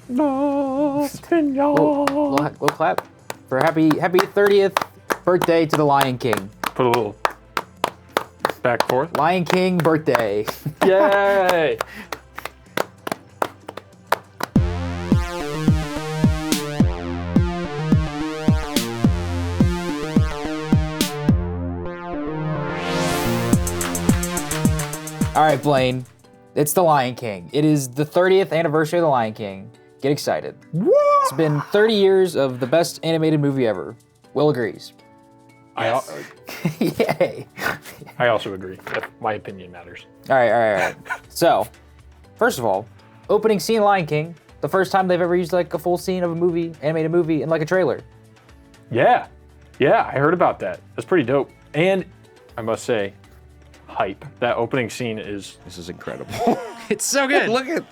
Lost in your... We'll clap for happy 30th birthday to the Lion King. Put a little back and forth. Lion King birthday. Yay! All right, Blaine. It's the Lion King. It is the 30th anniversary of the Lion King. Get excited. What? It's been 30 years of the best animated movie ever. Will agrees. Yay. I also agree. My opinion matters. All right. So, first of all, opening scene Lion King, the first time they've ever used like a full scene of a movie, animated movie, in like a trailer. Yeah, I heard about that. That's pretty dope. And I must say, hype. That opening scene is... This is incredible. It's so good. Look at...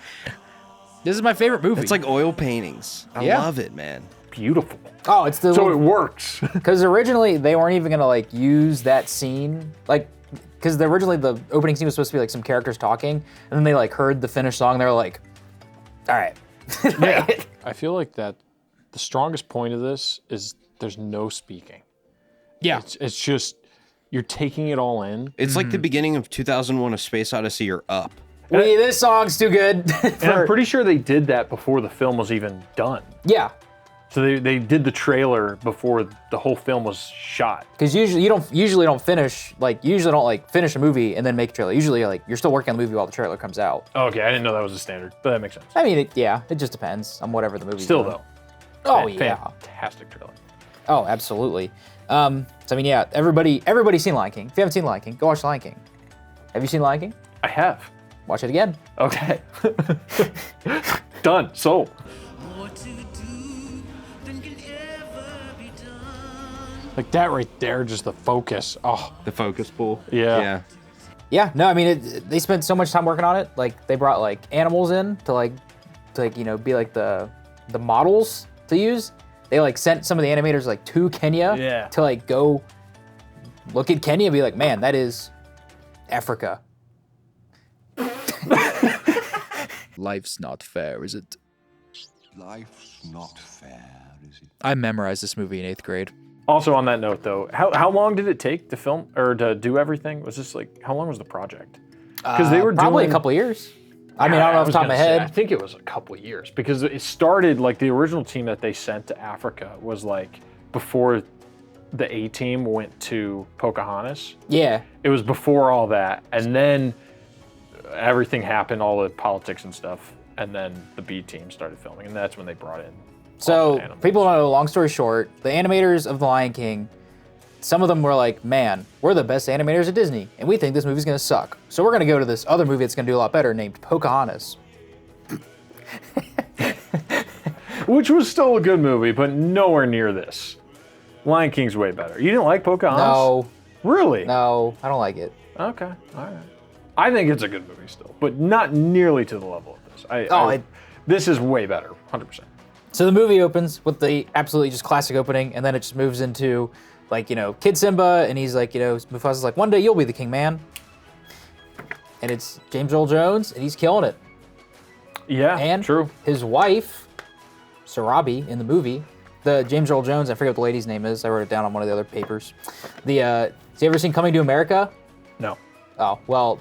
This is my favorite movie. It's like oil paintings. I love it, man. beautiful. Oh, it's the... So it works. Because originally they weren't even gonna like use that scene, like, because originally the opening scene was supposed to be like some characters talking, and then they like heard the finished song, and they were like, all right. Yeah. I feel like that the strongest point of this is there's no speaking. Yeah. It's just, you're taking it all in. It's like the beginning of 2001: A Space Odyssey or Up. Wait, this song's too good. And I'm pretty sure they did that before the film was even done. Yeah. So they did the trailer before the whole film was shot. Because usually you don't finish a movie and then make a trailer. Usually like you're still working on the movie while the trailer comes out. Okay, I didn't know that was a standard, but that makes sense. I mean, it just depends on whatever the movie's Still doing. though. Oh yeah. Fantastic trailer. Oh, absolutely. So I mean, yeah, everybody's seen Lion King. If you haven't seen Lion King, go watch Lion King. Have you seen Lion King? I have. Watch it again. Okay. Done. Sold. Like that right there, just the focus. Oh, The focus pull. Yeah. Yeah, no, I mean, they spent so much time working on it. Like, they brought like animals in to be like the models to use. They like sent some of the animators like to Kenya to like go look at Kenya and be like, man, that is Africa. Life's not fair, is it? Life's not fair, is it? I memorized this movie in 8th grade. Also on that note though, how long did it take to film or to do everything? Was this like, how long was the project? Because they were probably doing, a couple of years. I mean, I don't know off the top of my head. I think it was a couple of years because it started like the original team that they sent to Africa was like before the A team went to Pocahontas. Yeah. It was before all that, and then everything happened, all the politics and stuff, and then the B team started filming, and that's when they brought in. So, people know, long story short, the animators of The Lion King, some of them were like, man, we're the best animators at Disney, and we think this movie's gonna suck. So we're gonna go to this other movie that's gonna do a lot better named Pocahontas. Which was still a good movie, but nowhere near this. Lion King's way better. You didn't like Pocahontas? No. Really? No, I don't like it. Okay, all right. I think it's a good movie still, but not nearly to the level of this. This is way better, 100%. So the movie opens with the absolutely just classic opening, and then it just moves into, like, Kid Simba, and he's like, Mufasa's like, one day you'll be the king, man. And it's James Earl Jones, and he's killing it. Yeah, and true. His wife, Sarabi, in the movie, the James Earl Jones, I forget what the lady's name is, I wrote it down on one of the other papers. Has you ever seen Coming to America? No. Oh, well,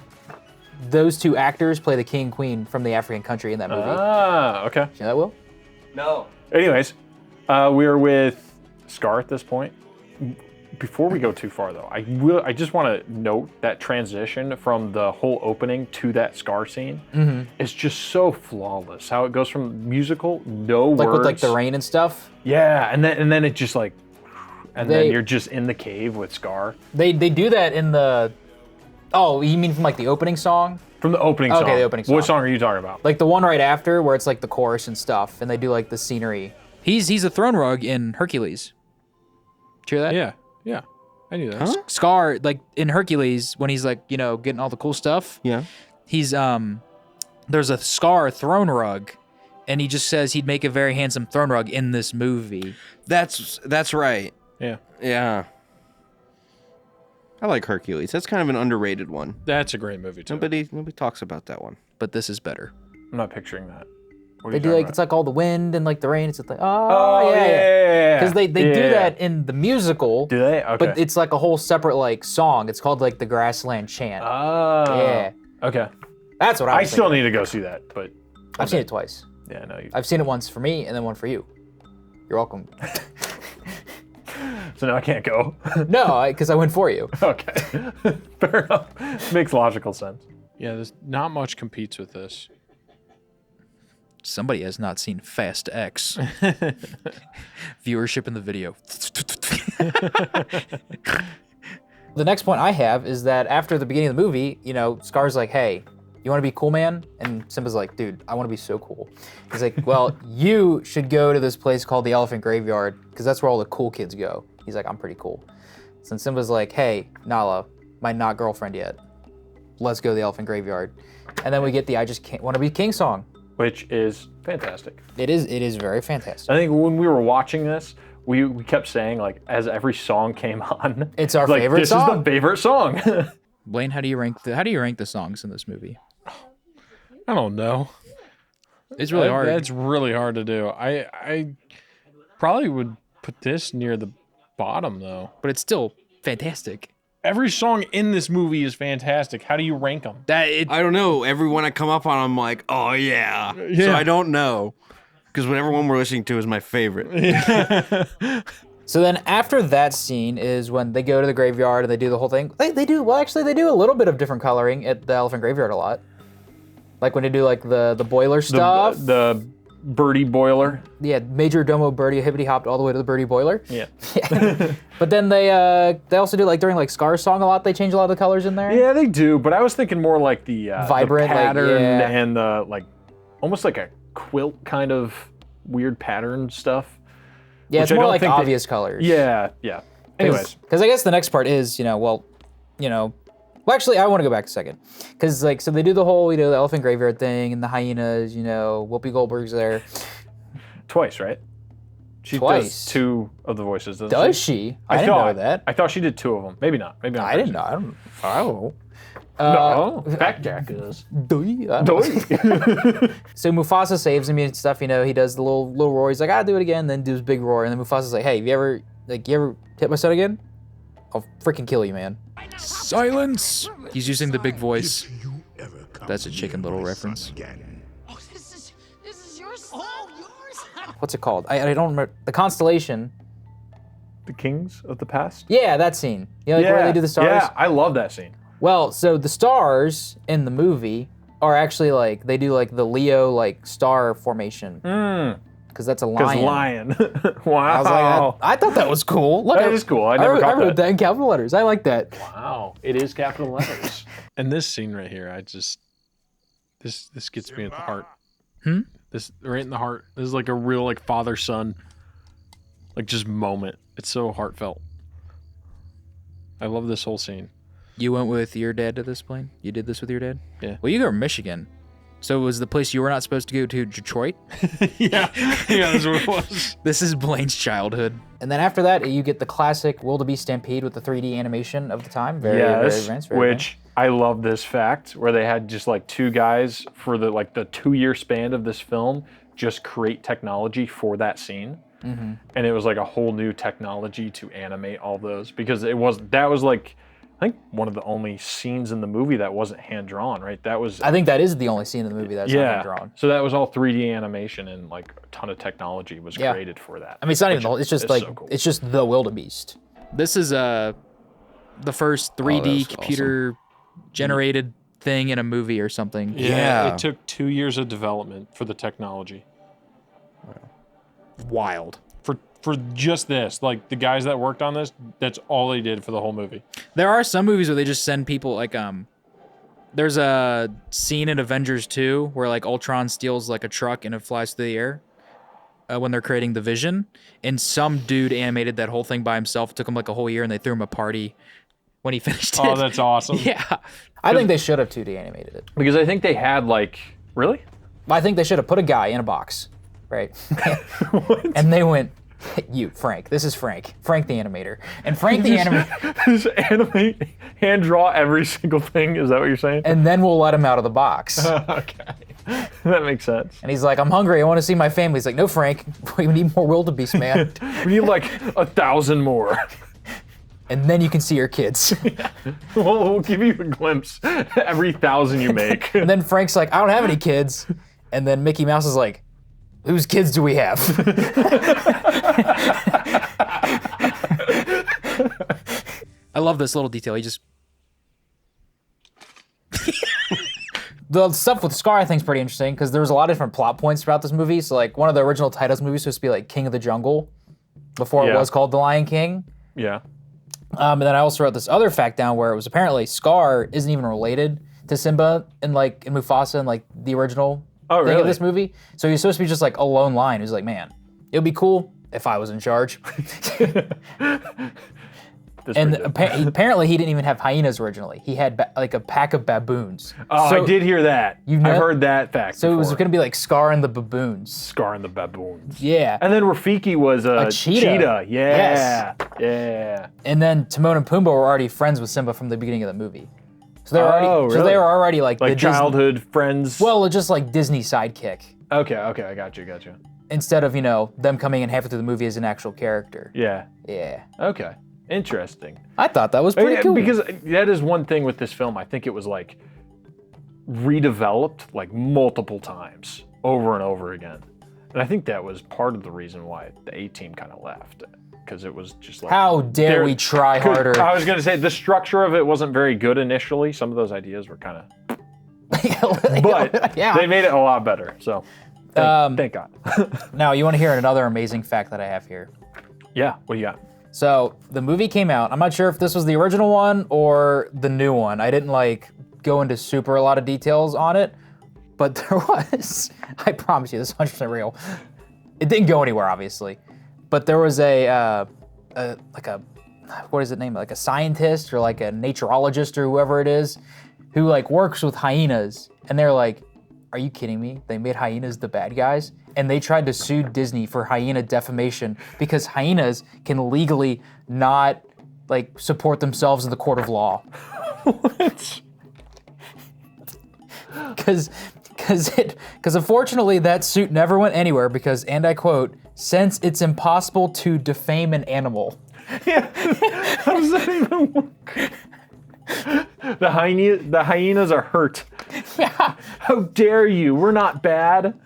those two actors play the king and queen from the African country in that movie. Ah, okay. You know that, Will? No. Anyways, we're with Scar at this point. Before we go too far, though, I just want to note that transition from the whole opening to that Scar scene is just so flawless. How it goes from musical, no words, with like the rain and stuff. Yeah, and then it just like, then you're just in the cave with Scar. They do that in the. Oh, you mean from like the opening song? From the opening song. Okay, the opening song. What song are you talking about? Like the one right after where it's like the chorus and stuff, and they do like the scenery. He's a throne rug in Hercules. Did you hear that? Yeah. I knew that. Huh? Scar, like in Hercules, when he's like, getting all the cool stuff. Yeah. He's there's a Scar throne rug, and he just says he'd make a very handsome throne rug in this movie. That's right. Yeah. Yeah. I like Hercules. That's kind of an underrated one. That's a great movie too. Nobody talks about that one. But this is better. I'm not picturing that. They do like, it's like all the wind and like the rain. It's just like, Oh, yeah. Because they do that in the musical. Do they? Okay. But it's like a whole separate like song. It's called like the Grassland Chant. Oh. Yeah. Okay. That's what I still need to go see that, but I've seen it twice. yeah, no. I've seen it once for me and then one for you. You're welcome. So now I can't go. No, because I went for you. Okay. Fair enough. Makes logical sense. Yeah, there's not much competes with this. Somebody has not seen Fast X. Viewership in the video. The next point I have is that after the beginning of the movie, you know, Scar's like, hey, you want to be cool, man? And Simba's like, dude, I want to be so cool. He's like, well, you should go to this place called the Elephant Graveyard because that's where all the cool kids go. He's like, I'm pretty cool. So Simba's like, hey, Nala, my not girlfriend yet. Let's go to the Elephant Graveyard. And then we get the I Just Can't Want to Be King song. Which is fantastic. It is very fantastic. I think when we were watching this, we kept saying, like, as every song came on, It's our like, favorite song. This is the favorite song. Blaine, how do you rank the songs in this movie? I don't know. It's really hard. That's really hard to do. I probably would put this near the bottom though. But it's still fantastic. Every song in this movie is fantastic. How do you rank them? I don't know. Every one I come up on, I'm like, oh yeah. So I don't know. Because whatever one we're listening to is my favorite. So then after that scene is when they go to the graveyard and they do the whole thing. They do a little bit of different coloring at the Elephant Graveyard a lot. Like when they do like the boiler stuff. The birdie boiler. Yeah, Major Domo birdie hippity hopped all the way to the birdie boiler. Yeah. But then they also do like during like Scar's song a lot, they change a lot of the colors in there. Yeah, they do. But I was thinking more like the Vibrant, the like, pattern yeah. and the like almost like a quilt kind of weird pattern stuff. Yeah, which it's I more don't like think obvious colors. Yeah. Anyways. Because I guess the next part is, well, actually, I want to go back a second. Because, so they do the whole, the Elephant Graveyard thing and the hyenas, Whoopi Goldberg's there. Twice, right? She Twice. does two of the voices, doesn't Does she? she? I didn't know that. I thought she did two of them. Maybe not. Maybe not. I didn't know. I don't know. No, Backjack is. So Mufasa saves him and stuff, he does the little roar. He's like, I'll do it again, then do his big roar. And then Mufasa's like, hey, you ever hit my son again? I'll freaking kill you, man. Silence! He's using the big voice. That's a Chicken Little reference. Oh, this is your son. Oh, yours. What's it called? I don't remember. The Constellation. The Kings of the Past? Yeah, that scene. Where they do the stars? Yeah, I love that scene. Well, so the stars in the movie are actually like, they do like the Leo like star formation. Because that's a lion. Because lion. Wow. I was like, I thought that was cool. Look, That is cool. I never caught wrote that in capital letters. I like that. Wow. It is capital letters. And this scene right here, this gets me at the heart. This right in the heart. This is like a real like father-son, like just moment. It's so heartfelt. I love this whole scene. You went with your dad to this plane? You did this with your dad? Yeah. Well, you go to Michigan. So was the place you were not supposed to go to Detroit? yeah, that's what it was. This is Blaine's childhood. And then after that, you get the classic Wildebeest Stampede with the 3D animation of the time. Very advanced. Which I love this fact where they had just like two guys for the 2-year span of this film just create technology for that scene. Mm-hmm. And it was like a whole new technology to animate all those because that was like, I think one of the only scenes in the movie that wasn't hand-drawn, right? I think that is the only scene in the movie that's not hand-drawn. So that was all 3D animation and like a ton of technology was created for that. I mean, it's not even, it's just like, so cool. it's just the Wildebeest. This is the first 3D computer generated thing in a movie or something. Yeah. It took 2 years of development for the technology. Wild. For just this, like the guys that worked on this, that's all they did for the whole movie. There are some movies where they just send people like there's a scene in Avengers 2 where like Ultron steals like a truck and it flies through the air when they're creating the Vision, and some dude animated that whole thing by himself. It took him like a whole year, and they threw him a party when he finished it. Oh, that's awesome. Yeah. I think they should have 2D animated it. Because I think they had I think they should have put a guy in a box, right? And they went You, Frank. This is Frank. Frank the animator. And Frank the animator. Just animate, hand draw every single thing. Is that what you're saying? And then we'll let him out of the box. Okay. That makes sense. And he's like, I'm hungry. I want to see my family. He's like, no, Frank. We need more wildebeest, man. We need like 1,000 more. And then you can see your kids. We'll give you a glimpse every 1,000 you make. And then Frank's like, I don't have any kids. And then Mickey Mouse is like, whose kids do we have? I love this little detail. He just... The stuff with Scar I think is pretty interesting because there's a lot of different plot points throughout this movie. So like one of the original titles movies was supposed to be like King of the Jungle before it was called The Lion King. Yeah. And then I also wrote this other fact down where it was apparently Scar isn't even related to Simba in Mufasa in like the original thing of this movie. So he's supposed to be just like a lone lion. He's like, man, it would be cool if I was in charge. And apparently he didn't even have hyenas originally. He had like a pack of baboons. Oh, so, I did hear that. I've heard that fact So before. it was going to be like Scar and the baboons. Scar and the baboons. Yeah. And then Rafiki was a cheetah. Yeah. Yes. Yeah. And then Timon and Pumbaa were already friends with Simba from the beginning of the movie. So they were really? So they were already like the childhood friends. Well, just like Disney sidekick. Okay, I got you. Instead of, them coming in halfway through the movie as an actual character. Yeah. Yeah. Okay. Interesting. I thought that was pretty cool. Because that is one thing with this film. I think it was like redeveloped like multiple times over and over again. And I think that was part of the reason why the A-Team kind of left. Because it was just like... How dare we try harder? I was going to say, the structure of it wasn't very good initially. Some of those ideas were kind of... But they made it a lot better. So thank God. Now, you want to hear another amazing fact that I have here? Yeah, what do you got? So the movie came out. I'm not sure if this was the original one or the new one. I didn't go into super a lot of details on it, but there was. I promise you, this is 100% real. It didn't go anywhere, obviously, but there was what is it named? Like a scientist or like a naturologist or whoever it is, who works with hyenas, and they're like, "Are you kidding me? They made hyenas the bad guys?" And they tried to sue Disney for hyena defamation because hyenas can legally not support themselves in the court of law. What? Because unfortunately that suit never went anywhere because, and I quote, since it's impossible to defame an animal. Yeah. How does that even work? The hyenas are hurt. Yeah. How dare you? We're not bad.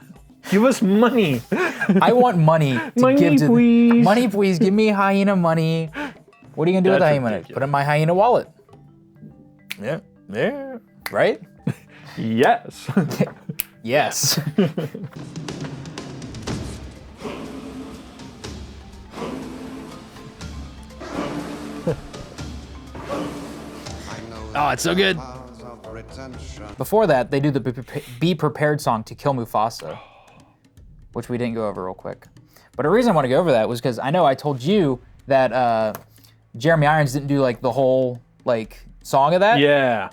Give us money. I want money to give to please. Money, please. Give me hyena money. What are you gonna do with the hyena? Ridiculous. Put it in my hyena wallet. Yeah. Right? Yes. Yes. Oh, it's so good. Before that, they do the Be Prepared song to kill Mufasa, which we didn't go over real quick. But the reason I want to go over that was because I know I told you that Jeremy Irons didn't do the whole song of that. Yeah,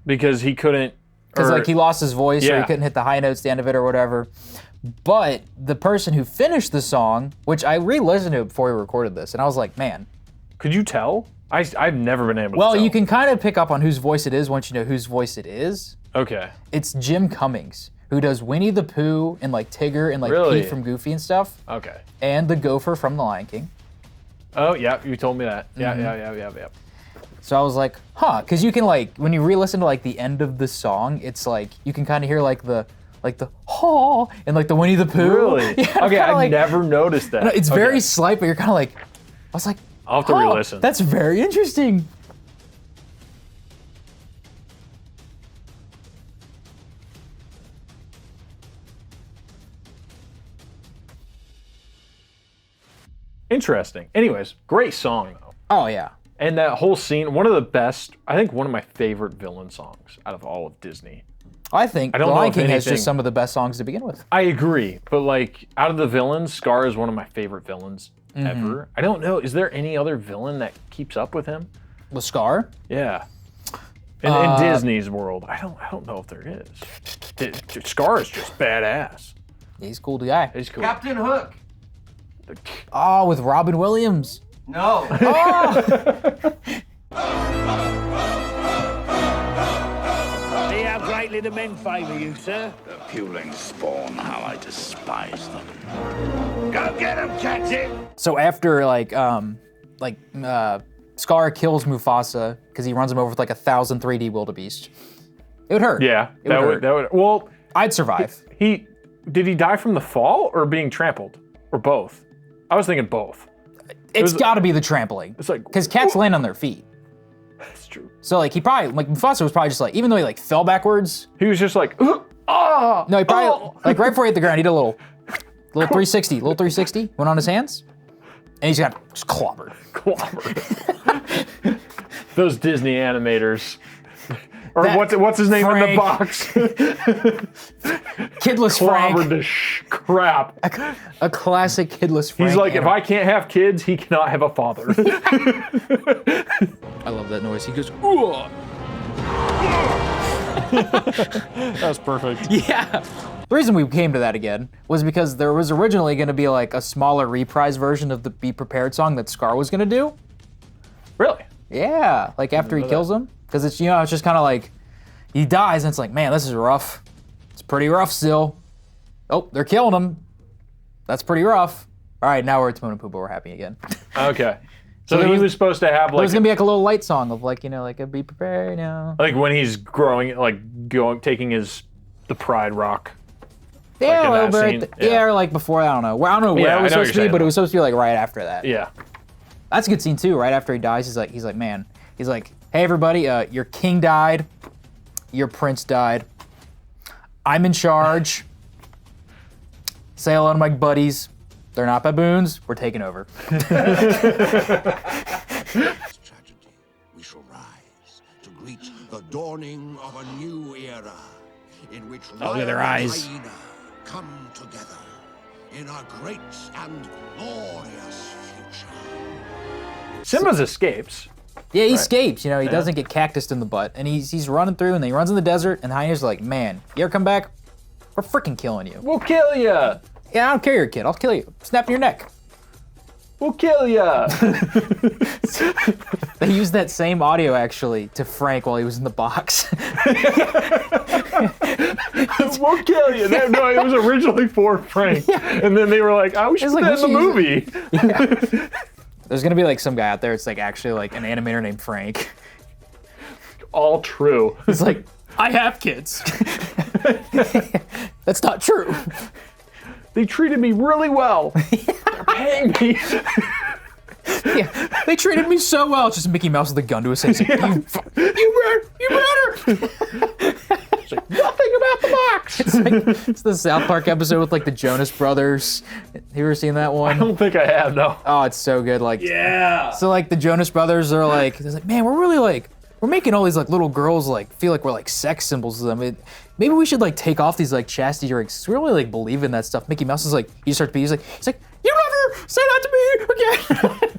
because he couldn't. Because he lost his voice or he couldn't hit the high notes at the end of it or whatever. But the person who finished the song, which I re-listened to it before we recorded this, and I was like, man. Could you tell? I've never been able to Well, tell. you can kind of pick up on whose voice it is once you know whose voice it is. Okay. It's Jim Cummings, who does Winnie the Pooh and Tigger and Really? Pete from Goofy and stuff. Okay. And the Gopher from The Lion King. Oh, yeah, you told me that. Yeah. So I was like, huh, because you can when you re-listen to the end of the song, it's you can kind of hear the haw and the Winnie the Pooh. Really? Yeah, okay, I've never noticed that. No, it's very slight, but you're kind of I was like, I'll have to re-listen. That's very interesting. Interesting. Anyways, great song though. Oh yeah. And that whole scene, one of the best, I think one of my favorite villain songs out of all of Disney. I think The Lion King has just some of the best songs to begin with. I agree, but out of the villains, Scar is one of my favorite villains ever. I don't know, is there any other villain that keeps up with him? With Scar? Yeah. In Disney's world, I don't know if there is. Scar is just badass. He's a cool guy. He's cool. Captain Hook. Oh, with Robin Williams. No. See how greatly the men favour you, sir. The puling spawn, how I despise them. Go get him, Captain! So after Scar kills Mufasa because he runs him over with like 1,000 3D wildebeest, it would hurt. Yeah, It would hurt. Well, I'd survive. did he die from the fall or being trampled? Or both? I was thinking both. It's got to be the trampling. It's like, because cats land on their feet. That's true. So like Mufasa was probably just like, even though he like fell backwards, He was just like, ah! no, he probably like right before he hit the ground, he did a little 360, went on his hands, and he just got just clobbered. Those Disney animators. Or what's his name in the box? Kidless Frank. Clobbered to crap. A classic Kidless Frank. He's like, if I can't have kids, he cannot have a father. I love that noise. He goes, ooh. That's perfect. Yeah. The reason we came to that again was because there was originally going to be like a smaller reprise version of the Be Prepared song that Scar was going to do. Really? Yeah, like after he kills him. Because it's, it's just kind of like, he dies and it's like, man, this is rough. It's pretty rough still. Oh, they're killing him. That's pretty rough. All right, now we're at Timon and Pumbaa. We're happy again. Okay. So he was supposed to have There's going to be like a little light song of like, like a Be Prepared now. Like when he's growing, taking the Pride Rock. Yeah, like a little in bit. that scene? Yeah, or like before, I don't know. I don't know where it was supposed to be, but it was supposed to be like right after that. Yeah. That's a good scene too. Right after he dies, he's like, man, he's like, hey everybody, your king died, your prince died. I'm in charge. Say hello to my buddies. They're not baboons. We're taking over. Tragedy, we shall rise to greet the dawning of a new era in which Oh, look at their eyes. hyena come together in a great and glorious future. Simba's escapes. Yeah, he escapes. He doesn't get cactused in the butt, and he's running through, and then he runs in the desert, and the hyenas are like, man, you ever come back? We're freaking killing you. We'll kill ya. Yeah, I don't care you're a kid. I'll kill you. Snap your neck. We'll kill ya. They used that same audio actually to Frank while he was in the box. We'll kill you. No, it was originally for Frank, and then they were like, "I wish put that in the movie." Yeah. There's gonna be like some guy out there. It's like actually like an animator named Frank. All true. He's like, I have kids. That's not true. They treated me really well. They're paying me. Yeah, they treated me so well. It's just Mickey Mouse with a gun to his face. Like, you better. It's like, nothing about the box. It's the South Park episode with like the Jonas Brothers. You ever seen that one? I don't think I have, no. Oh, it's so good. Like, Yeah. so like the Jonas Brothers are like, they're like, man, we're really like, we're making all these like little girls like feel like we're like sex symbols to them. Maybe we should like take off these like chastity rings. We really like believe in that stuff. Mickey Mouse is like, he starts to be, he's like, you never say that to me again.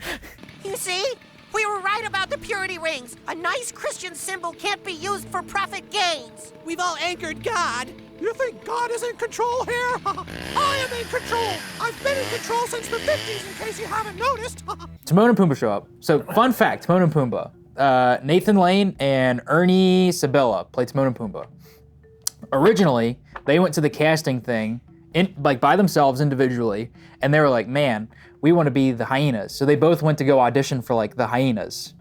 You see? We were right about the purity rings. A nice Christian symbol can't be used for profit gains. We've all anchored God. You think God is in control here? I am in control. I've been in control since the 50s, in case you haven't noticed. Timon and Pumbaa show up. So fun fact, Timon and Pumbaa. Nathan Lane and Ernie Sabella play Timon and Pumbaa. Originally, they went to the casting thing by themselves individually, and they were like, man, we want to be the hyenas. So they both went to go audition for like the hyenas.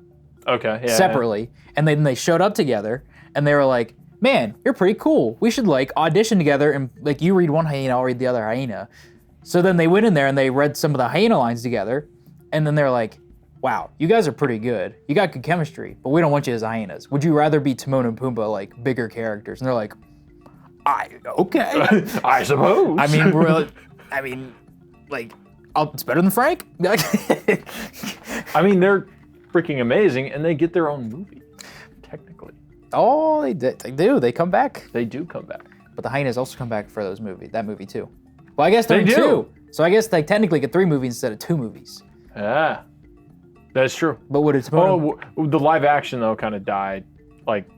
Okay, yeah. Separately. And then they showed up together, and they were like, man, you're pretty cool. We should like audition together, and like you read one hyena, I'll read the other hyena. So then they went in there and they read some of the hyena lines together, and then they're like, wow, you guys are pretty good. You got good chemistry, but we don't want you as hyenas. Would you rather be Timon and Pumbaa, like bigger characters? And they're like, okay. I suppose. It's better than Frank. I mean, they're freaking amazing, and they get their own movie, technically. Oh, they do. They come back. They do come back. But the hyenas also come back for that movie too. Well, I guess they're They in do. 2. So I guess they technically get 3 movies instead of 2 movies. Yeah, that's true. But would it Timon? Oh, the live action though kind of died. Like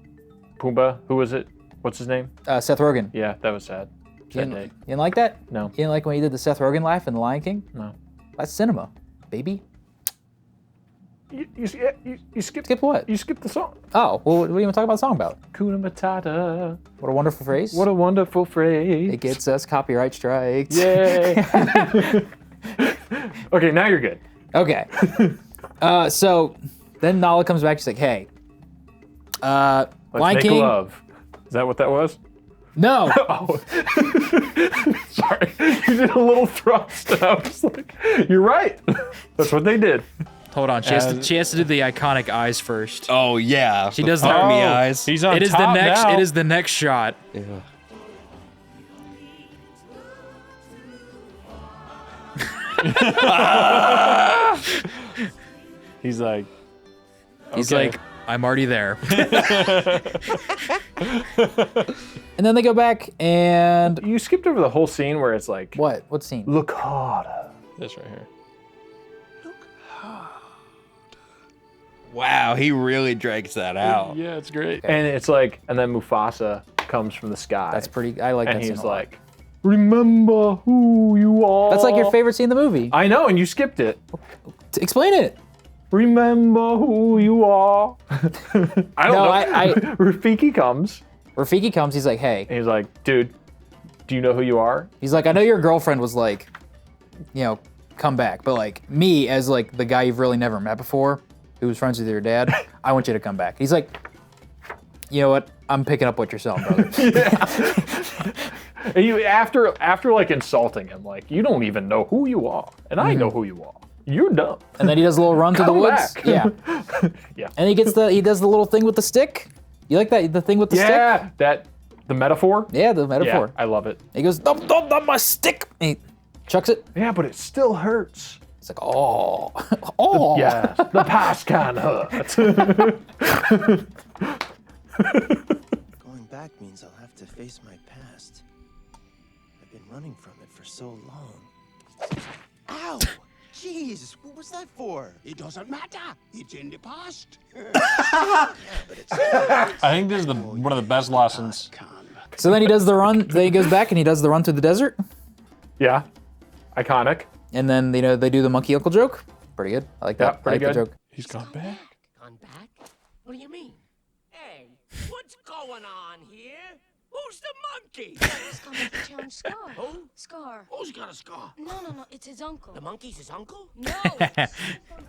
Pumbaa, who was it? What's his name? Seth Rogen. Yeah, that was sad. You didn't like that? No. You didn't like when he did the Seth Rogen laugh in The Lion King? No. That's cinema, baby. You skipped. Skip what? You skipped the song. Oh, well, what do you want to talk about the song about? Kuna Matata. What a wonderful phrase. What a wonderful phrase. It gets us copyright strikes. Yay. Okay, now you're good. Okay. So then Nala comes back. She's like, "Hey, Let's Lion make King." love. Is that what that was? No. Oh. Sorry. You did a little thrust. And I was like, you're right. That's what they did. Hold on. She has to do the iconic eyes first. Oh yeah. She does the army eyes. He's on It is top the next. now. It is the next shot. Yeah. He's like, He's okay. like, I'm already there. And then they go back and You skipped over the whole scene where it's like, what? What scene? look harder. This right here. Wow, he really drags that out. Yeah, it's great. And it's like, and then Mufasa comes from the sky. That's pretty. I like And that scene he's a lot. like, remember who you are. That's like your favorite scene in the movie. I know, and you skipped it. Explain it. Remember who you are. I don't know. Rafiki comes. Rafiki comes. He's like, hey. And he's like, dude, do you know who you are? He's like, I know your girlfriend was like, you know, come back, but like me as like the guy you've really never met before, who was friends with your dad, I want you to come back. He's like, you know what? I'm picking up what you're selling, brother. And you after like insulting him, like you don't even know who you are, and I know who you are. You're dumb. And then he does a little run through the Come woods. back. Yeah. Yeah. And he does the little thing with the stick. You like that? The thing with the stick? Yeah, the metaphor. Yeah, the metaphor. Yeah, I love it. He goes, dump, dump, dump my stick. And he chucks it. Yeah, but it still hurts. It's like, oh, oh. Yes, the past can hurt. Going back means I'll have to face my past. I've been running from it for so long. Ow! Jeez, what was that for? It doesn't matter. It's in the past. I think this is one of the best lessons. So then he does the run. Then he goes back and he does the run through the desert. Yeah, iconic. And then, you know, they do the monkey uncle joke. Pretty good. I like that. Yeah, pretty I like good. the joke. He's gone back. Gone back? What do you mean? Hey, what's going on here? Who's the monkey? He's coming to challenge Scar. Who? Scar. Who's got a scar? No, it's his uncle. The monkey's his uncle? No. And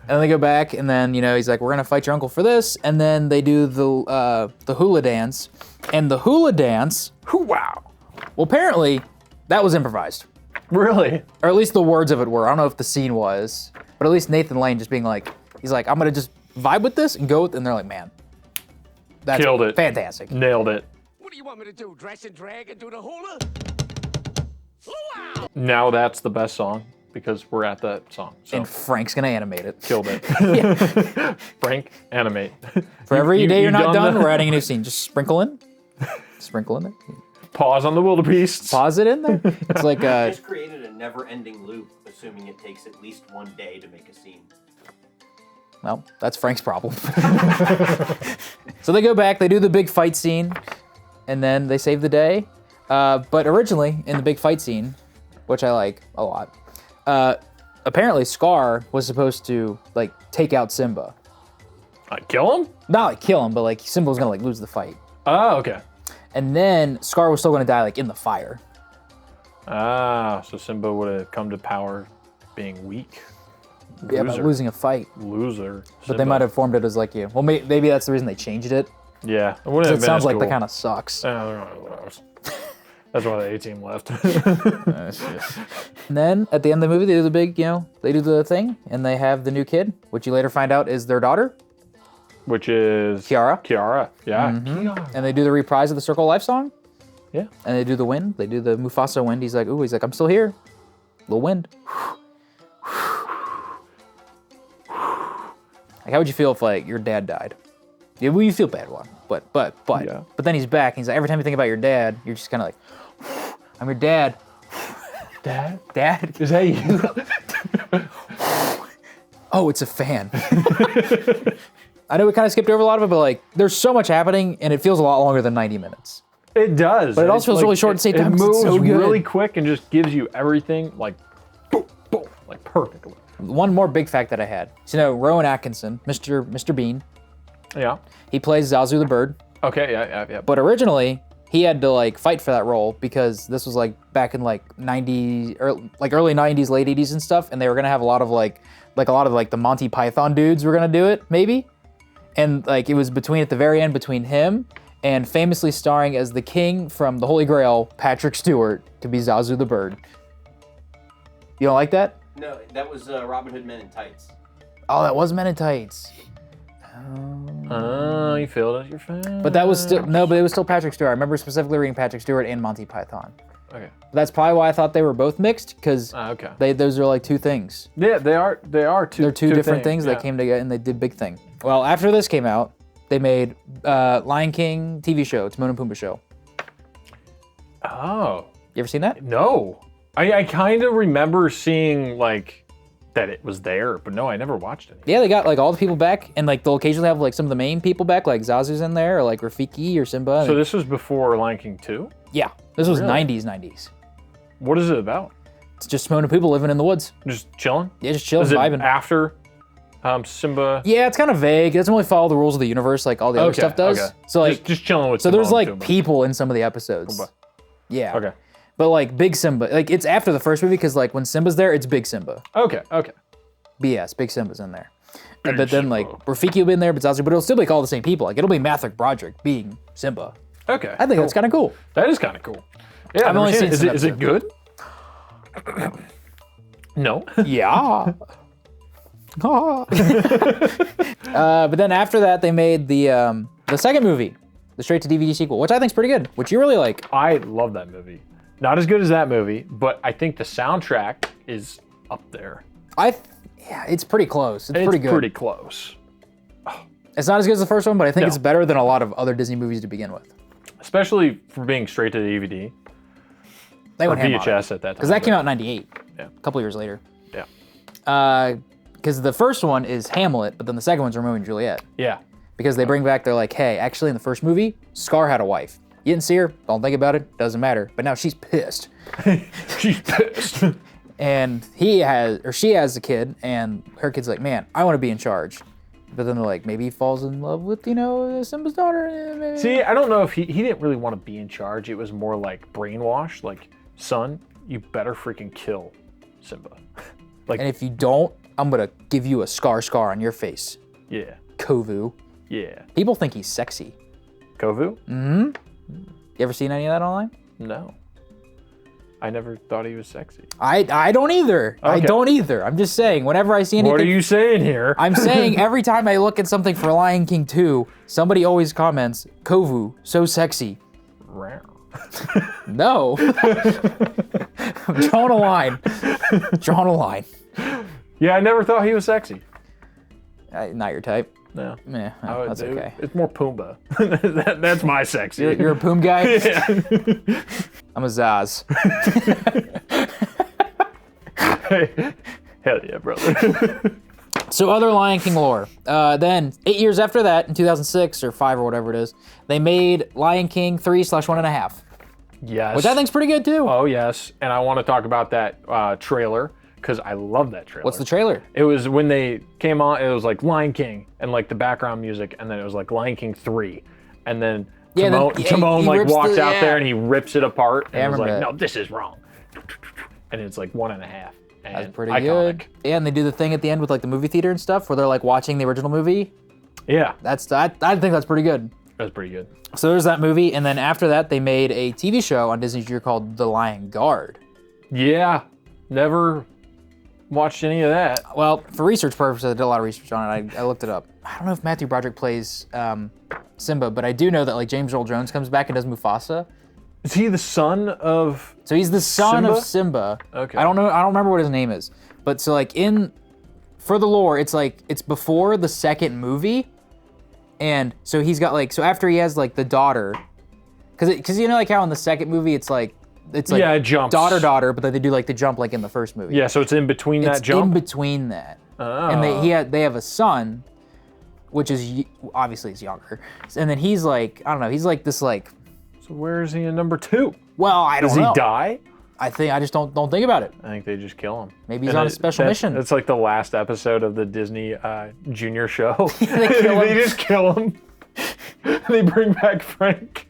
then they go back and then, you know, he's like, we're gonna fight your uncle for this. And then they do the hula dance. And the hula dance, Wow. well, apparently that was improvised. Really? Or at least the words of it were. I don't know if the scene was, but at least Nathan Lane just being like, he's like, I'm gonna just vibe with this and go with it. And they're like, man, that's Killed it. fantastic. Nailed it. What do you want me to do? Dress and drag and do the hula? Luau! Now that's the best song because we're at that song. So And Frank's gonna animate it. killed it. Frank, animate. For every day you're not done, the- we're adding a new scene. Just sprinkle in. Sprinkle in there. Pause on the wildebeest. Pause it in there. It's like Just created a never-ending loop, assuming it takes at least one day to make a scene. well, that's Frank's problem. So they go back, they do the big fight scene, and then they save the day. But originally, in the big fight scene, which I like a lot, apparently Scar was supposed to like take out Simba. Kill him? Not like kill him, but like Simba was gonna like lose the fight. Oh, okay. And then Scar was still gonna die like in the fire. Ah, so Simba would have come to power being weak. Yeah, by losing a fight. Loser. But they might have formed it as like you. Well, maybe that's the reason they changed it. Yeah. It, 'Cause it sounds like that kind of sucks. That's why the A-team left. And then at the end of the movie, they do the big, you know, they do the thing, and they have the new kid, which you later find out is their daughter. Which is Kiara. Kiara, yeah. Kiara. And they do the reprise of the Circle of Life song. Yeah. And they do the wind. They do the Mufasa wind. He's like, I'm still here. Little wind. Like, how would you feel if like your dad died? Yeah, well, you feel bad one, but then he's back. And he's like, every time you think about your dad, you're just kind of like, I'm your dad. Dad? Is that you? Oh, it's a fan. I know we kind of skipped over a lot of it, but like, there's so much happening, and it feels a lot longer than 90 minutes. It does. But it also feels really short at the same time. It 'cause moves it's so good. really quick and just gives you everything like boom, boom, like perfectly. One more big fact that I had. So, you know, Rowan Atkinson, Mr. Bean, Yeah. he plays Zazu the bird. Okay. Yeah. But originally, he had to like fight for that role because this was like back in like early 90s, late 80s and stuff, and they were gonna have a lot of the Monty Python dudes were gonna do it, maybe. And like it was at the very end between him and famously starring as the king from The Holy Grail, Patrick Stewart, to be Zazu the bird. You don't like that? No, that was Robin Hood Men in Tights. Oh, that was Men in Tights. Oh, you filled out your fan. But that was still, no, but it was still Patrick Stewart. I remember specifically reading Patrick Stewart and Monty Python. Okay. That's probably why I thought they were both mixed, because okay. those are like two things. Yeah, they are two. They're two different things yeah. that came together and they did big thing. Well, after this came out, they made Lion King TV show, Timon and Pumbaa show. Oh. You ever seen that? No. I kind of remember seeing like that it was there, but no, I never watched it. Yeah, they got like all the people back, and like they'll occasionally have like some of the main people back, like Zazu's in there, or like Rafiki or Simba. So this was before Lion King 2? Yeah, this was Really? 90s. What is it about? It's just Timon and Pumbaa living in the woods. Just chilling? Yeah, just chilling, Is it vibing. after Simba? Yeah, it's kind of vague. It doesn't really follow the rules of the universe like all the other stuff does. Okay. So like, just chilling with so Timon there's and like Pumbaa. people in some of the episodes. Pumbaa. Yeah. Okay. But like Big Simba, like it's after the first movie because like when Simba's there, it's Big Simba. Okay. But yes, Big Simba's in there. But then like Rafiki will be in there, but Zazu, but it'll still be like all the same people. Like it'll be Mathrick Broderick being Simba. Okay. I think that's kind of cool. That is kind of cool. Yeah, I've only seen it. Is it good? No. Yeah. But then after that, they made the second movie, the straight-to-DVD sequel, which I think is pretty good, which you really like. I love that movie. Not as good as that movie, but I think the soundtrack is up there. Yeah, it's pretty close. It's pretty good. Pretty close. It's not as good as the first one, but I think it's better than a lot of other Disney movies to begin with. Especially for being straight to the DVD. They or went ham on VHS it. at that time. Because that came out in 98. Yeah. A couple years later. Yeah. Because the first one is Hamlet, but then the second one's Romeo and Juliet. Yeah. Because they bring back, they're like, hey, actually in the first movie, Scar had a wife. You didn't see her, don't think about it, doesn't matter. But now she's pissed. She's pissed. And she has a kid, and her kid's like, man, I want to be in charge. But then they're like, maybe he falls in love with, Simba's daughter. Maybe. See, I don't know if he didn't really want to be in charge. It was more like brainwash, like, son, you better freaking kill Simba. And if you don't, I'm gonna give you a scar on your face. Yeah. Kovu. Yeah. People think he's sexy. Kovu? Mm-hmm. You ever seen any of that online? No. I never thought he was sexy. I don't either. Okay. I don't either. I'm just saying, whenever I see anything. What are you saying here? I'm saying every time I look at something for Lion King 2, somebody always comments, Kovu, so sexy. No. I'm drawing a line. Drawing a line. Yeah, I never thought he was sexy. Not your type. No. Yeah, Oh, that's dude, okay. It's more Pumbaa. That's my sexy. You're a Poom guy? Yeah. I'm a Zaz. Hell yeah, brother. So other Lion King lore. Then 8 years after that, in 2006 or 5 or whatever it is, they made Lion King 3/1.5. Yes. Which I think's pretty good too. Oh, yes. And I want to talk about that trailer because I love that trailer. What's the trailer? It was when they came on, it was like Lion King and like the background music, and then it was like Lion King 3. And then Timon like walks out there and he rips it apart and was like, no, this is wrong. And it's like 1.5. And That's pretty iconic. good. Yeah, and they do the thing at the end with like the movie theater and stuff where they're like watching the original movie. Yeah. I think that's pretty good. That's pretty good. So there's that movie, and then after that, they made a TV show on Disney Junior called The Lion Guard. Yeah. Never watched any of that. Well, for research purposes, I did a lot of research on it. I looked it up. I don't know if Matthew Broderick plays Simba, but I do know that like James Earl Jones comes back and does Mufasa. Is he the son of? So he's the son Simba? of Simba. Okay. I don't know. I don't remember what his name is. But so like for the lore, it's like it's before the second movie, and so he's got like after he has like the daughter, because you know like how in the second movie it's like yeah, it jumps. daughter, but then they do like the jump like in the first movie. Yeah, so it's in between that jump. In between that, Oh. and they have a son, which is obviously he's younger, and then he's like I don't know, he's like this like. So where is he in number 2? Well, I don't know. Does he die? I just don't think about it. I think they just kill him. Maybe he's on a special mission. It's like the last episode of the Disney Junior show. They just kill him. They bring back Frank.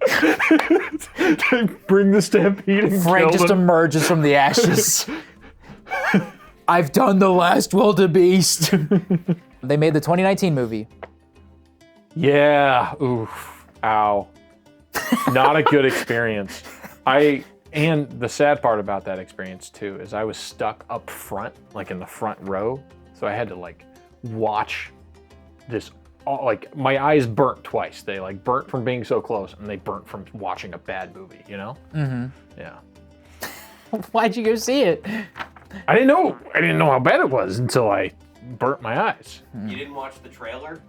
They bring the stampede and Frank kill just him. emerges from the ashes. I've done the last wildebeest. They made the 2019 movie. Yeah. Oof. Ow. Not a good experience. And the sad part about that experience too is I was stuck up front, like in the front row. So I had to like watch this, like my eyes burnt twice. They like burnt from being so close and they burnt from watching a bad movie, you know? Mm-hmm. Yeah. Why'd you go see it? I didn't know how bad it was until I burnt my eyes. You didn't watch the trailer?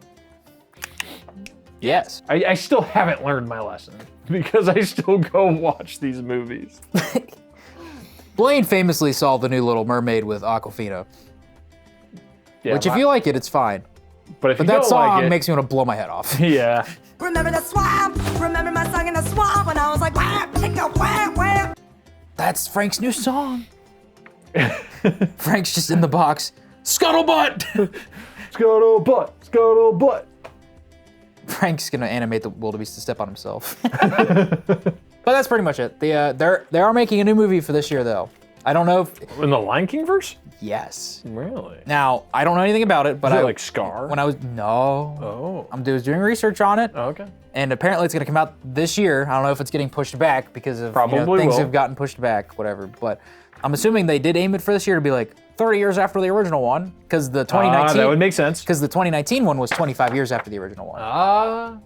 Yes. I still haven't learned my lesson because I still go watch these movies. Blaine famously saw The New Little Mermaid with Aquafina. Yeah, which if you like it, it's fine. But if you that don't song like it, makes me want to blow my head off. Yeah. Remember the swamp? Remember my song in the swamp when I was like, wham, nigga, wham, wham. That's Frank's new song. Frank's just in the box. Scuttlebutt! Scuttlebutt! Scuttlebutt! Frank's gonna animate the wildebeest to step on himself. But that's pretty much it. They are making a new movie for this year though. I don't know if in the Lion King verse. Yes. Really? Now I don't know anything about it, but Is I it like Scar. When I was Oh. I was doing research on it. Oh, okay. And apparently it's gonna come out this year. I don't know if it's getting pushed back because of Probably things will. have gotten pushed back, whatever. But I'm assuming they did aim it for this year to be like 30 years after the original one, because the 2019 that would make sense. Because the 2019 one was 25 years after the original one.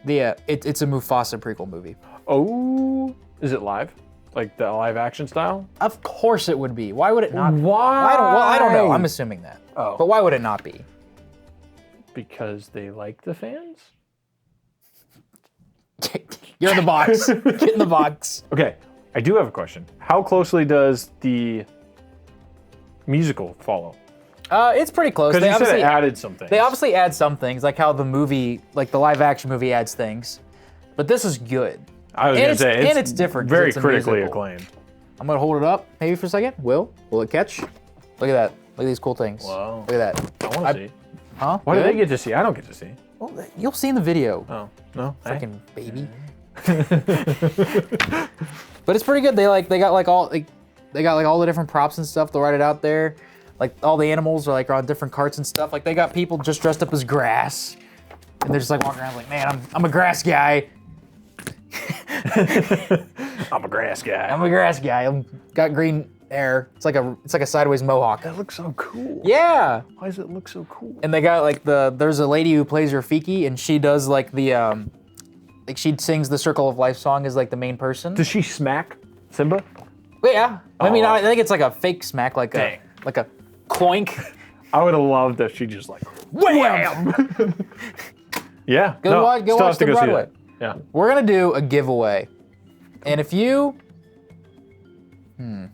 It's a Mufasa prequel movie. Oh, is it live? Like the live action style? Of course it would be. Why would it not? Why? I don't know. I'm assuming that. Oh. But why would it not be? Because they like the fans? You're in the box. Get in the box. Okay, I do have a question. How closely does the musical follow? It's pretty close. Because They you said obviously it added some things. They obviously add some things, like how the movie, like the live action movie adds things. But this is good. I was And going to say, and it's different. 'cause Very it's a critically musical. acclaimed. I'm gonna hold it up maybe for a second. Will it catch? Look at that. Look at these cool things. Wow. Look at that. I want to see. Huh? Why do Good? they get to see? I don't get to see. Well, you'll see in the video. Oh, no. Freaking baby. But it's pretty good. They got all the different props and stuff. They'll write it out there. Like all the animals are on different carts and stuff. Like they got people just dressed up as grass, and they're just like walking around like, man, I'm a grass guy. I'm a grass guy. I'm a grass guy. I'm got green hair. It's like a sideways mohawk. That looks so cool. Yeah. Why does it look so cool? And they got there's a lady who plays Rafiki, and she does she sings the Circle of Life song as like the main person. Does she smack Simba? Yeah. I mean, Oh. I think it's like a fake smack, like Dang. a cloink. I would have loved if she just like wham. Yeah. Go watch still have to the go see Broadway. that. Yeah. We're gonna do a giveaway, and if you,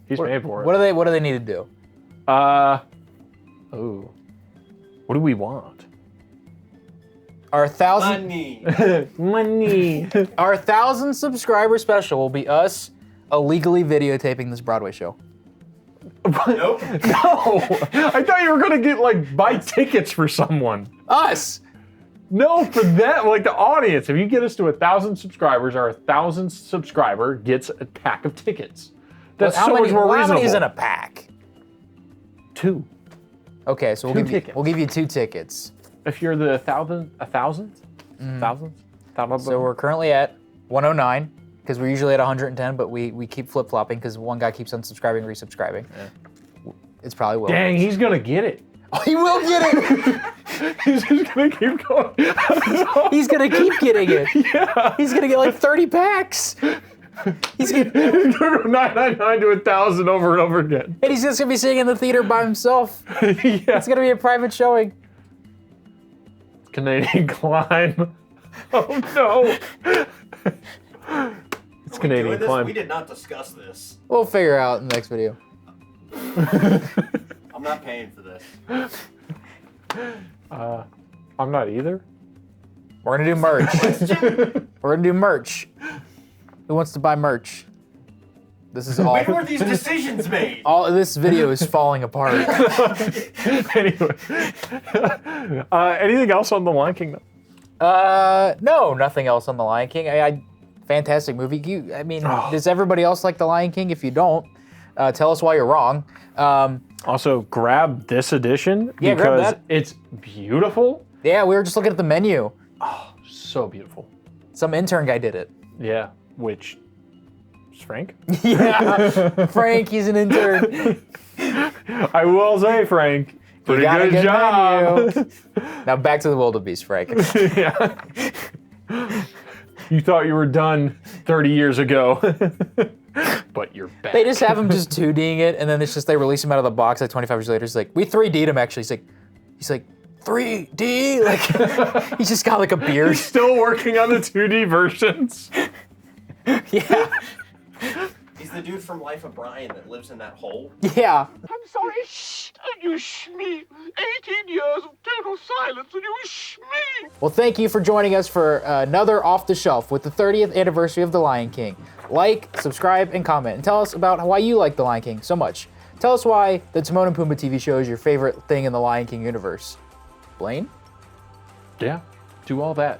He's paid for it. what do they need to do? Ooh. What do we want? Our 1,000 Money. our 1,000 subscriber special will be us illegally videotaping this Broadway show. Nope. No. I thought you were gonna get buy tickets for someone. Us. No, for that, the audience. If you get us to 1,000 subscribers, our 1,000th subscriber gets a pack of tickets. That's How so many, much more how reasonable. many is in a pack? 2. Okay, so Two tickets. we'll give you 2 tickets. If you're the 1,000th? Thousands? So we're currently at 109 because we're usually at 110, but we keep flip flopping because one guy keeps unsubscribing, resubscribing. Yeah. It's probably Will. Dang, he's gonna get it. Oh, he will get it. He's just gonna keep going. He's gonna keep getting it. Yeah. He's gonna get 30 packs. He's gonna go 999 to 1,000 over and over again. And he's just gonna be sitting in the theater by himself. Yeah. It's gonna be a private showing. Canadian climb. Oh no. It's Canadian climb. We did not discuss this. We'll figure it out in the next video. I'm not paying for this. I'm not either. We're gonna do merch. We're gonna do merch. Who wants to buy merch? This is all. When were these decisions made? All this video is falling apart. Anyway, anything else on The Lion King? No, nothing else on The Lion King. Fantastic movie. Does everybody else like The Lion King? If you don't, tell us why you're wrong. Also, grab this edition Yeah, grab because that. it's beautiful. Yeah, we were just looking at the menu. Oh, so beautiful. Some intern guy did it. Yeah, which is Frank. Yeah, Frank, he's an intern. I will say, Frank, pretty got a good good job. menu. Now back to the wildebeest, Frank. Yeah. You thought you were done 30 years ago, but you're back. They just have him just 2D'ing it, and then it's just they release him out of the box like 25 years later. He's like, we 3D'd him actually. He's like 3D? Like, he's just got like a beard. He's still working on the 2D versions. Yeah. He's the dude from Life of Brian that lives in that hole. Yeah. I'm sorry. Shh. And you shh me. 18 years of total silence and you shh me. Well, thank you for joining us for another Off the Shelf with the 30th anniversary of The Lion King. Like, subscribe, and comment, and tell us about why you like The Lion King so much. Tell us why the Timon and Pumbaa TV show is your favorite thing in the Lion King universe. Blaine? Yeah, do all that.